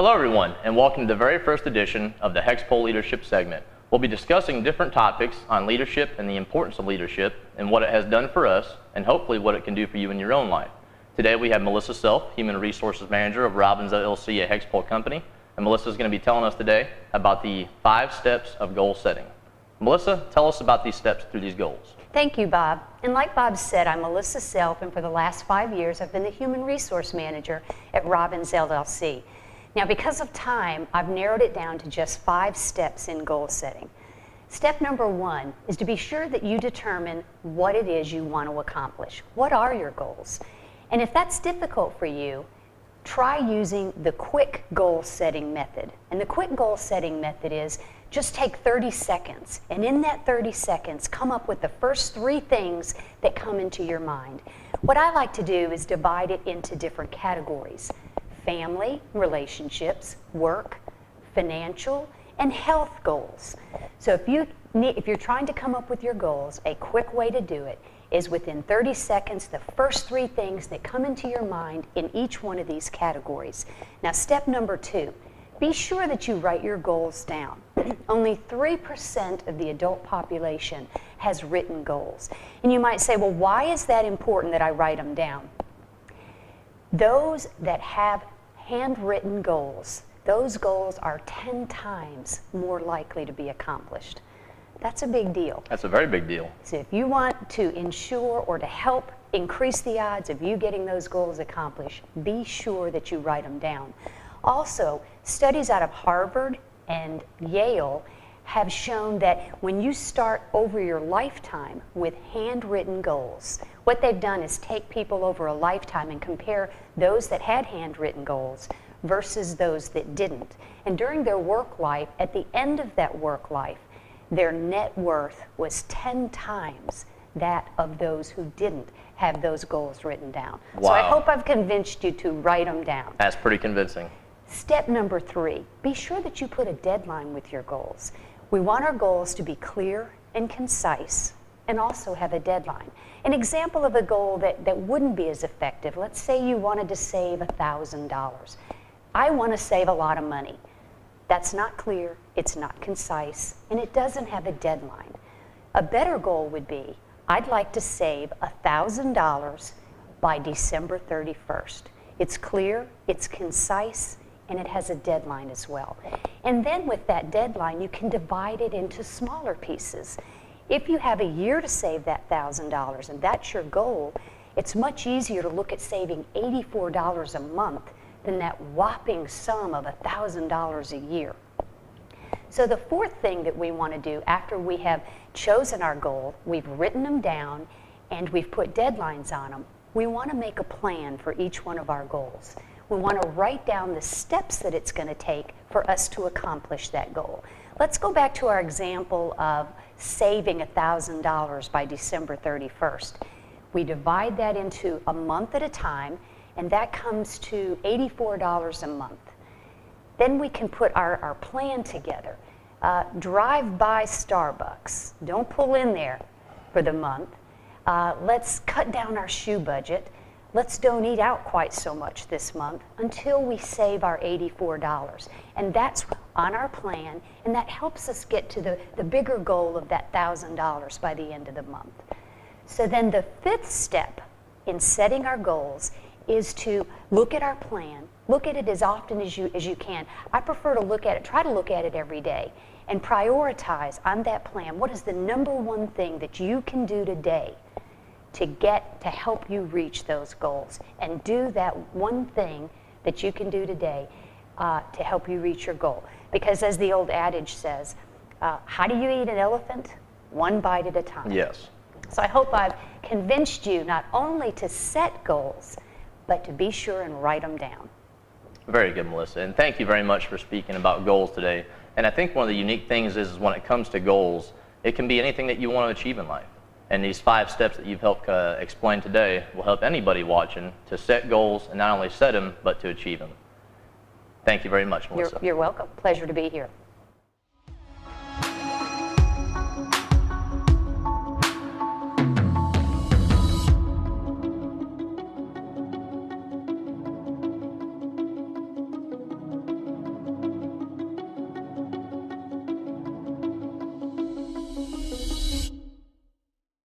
Hello everyone, and welcome to the very first edition of the HEXPOL Leadership segment. We'll be discussing different topics on leadership and the importance of leadership and what it has done for us and hopefully what it can do for you in your own life. Today we have Melissa Self, Human Resources Manager of Robbins LLC, a HEXPOL company, and Melissa is going to be telling us today about the 5 steps of goal setting. Melissa, tell us about these steps through these goals. Thank you, Bob. And like Bob said, I'm Melissa Self, and for the last 5 years I've been the Human Resource Manager at Robbins LLC. Now, because of time, I've narrowed it down to just 5 steps in goal setting. Step number 1 is to be sure that you determine what it is you want to accomplish. What are your goals? And if that's difficult for you, try using the quick goal setting method. And the quick goal setting method is just take 30 seconds, and in that 30 seconds, come up with the first 3 things that come into your mind. What I like to do is divide it into different categories: family, relationships, work, financial, and health goals. So if you're trying to come up with your goals, a quick way to do it is within 30 seconds, the first 3 things that come into your mind in each one of these categories. Now, step number 2, be sure that you write your goals down. Only 3% of the adult population has written goals. And you might say, well, why is that important that I write them down? Those that have handwritten goals, those goals are 10 times more likely to be accomplished. That's a big deal. That's a very big deal. So if you want to ensure or to help increase the odds of you getting those goals accomplished, be sure that you write them down. Also, studies out of Harvard and Yale have shown that when you start over your lifetime with handwritten goals, what they've done is take people over a lifetime and compare those that had handwritten goals versus those that didn't. And during their work life, at the end of that work life, their net worth was 10 times that of those who didn't have those goals written down. Wow. So I hope I've convinced you to write them down. That's pretty convincing. Step number 3, be sure that you put a deadline with your goals. We want our goals to be clear and concise and also have a deadline. An example of a goal that wouldn't be as effective, let's say you wanted to save $1,000. I want to save a lot of money. That's not clear, it's not concise, and it doesn't have a deadline. A better goal would be, I'd like to save $1,000 by December 31st. It's clear, it's concise, and it has a deadline as well. And then with that deadline, you can divide it into smaller pieces. If you have a year to save that $1,000 and that's your goal, it's much easier to look at saving $84 a month than that whopping sum of $1,000 a year. So the 4th thing that we want to do after we have chosen our goal, we've written them down, and we've put deadlines on them, we want to make a plan for each one of our goals. We want to write down the steps that it's going to take for us to accomplish that goal. Let's go back to our example of saving $1,000 by December 31st. We divide that into a month at a time, and that comes to $84 a month. Then we can put our plan together. Drive by Starbucks. Don't pull in there for the month. Let's cut down our shoe budget. Let's don't eat out quite so much this month until we save our $84. And that's on our plan, and that helps us get to the bigger goal of that $1,000 by the end of the month. So then the 5th step in setting our goals is to look at our plan, look at it as often as you can. I prefer to try to look at it every day, and prioritize on that plan what is the number 1 thing that you can do today to help you reach those goals, and do that one thing that you can do today to help you reach your goal. Because as the old adage says, how do you eat an elephant? 1 bite at a time. Yes. So I hope I've convinced you not only to set goals, but to be sure and write them down. Very good, Melissa, and thank you very much for speaking about goals today. And I think one of the unique things is when it comes to goals, it can be anything that you want to achieve in life. And these 5 steps that you've helped explain today will help anybody watching to set goals, and not only set them, but to achieve them. Thank you very much, Melissa. You're welcome. Pleasure to be here.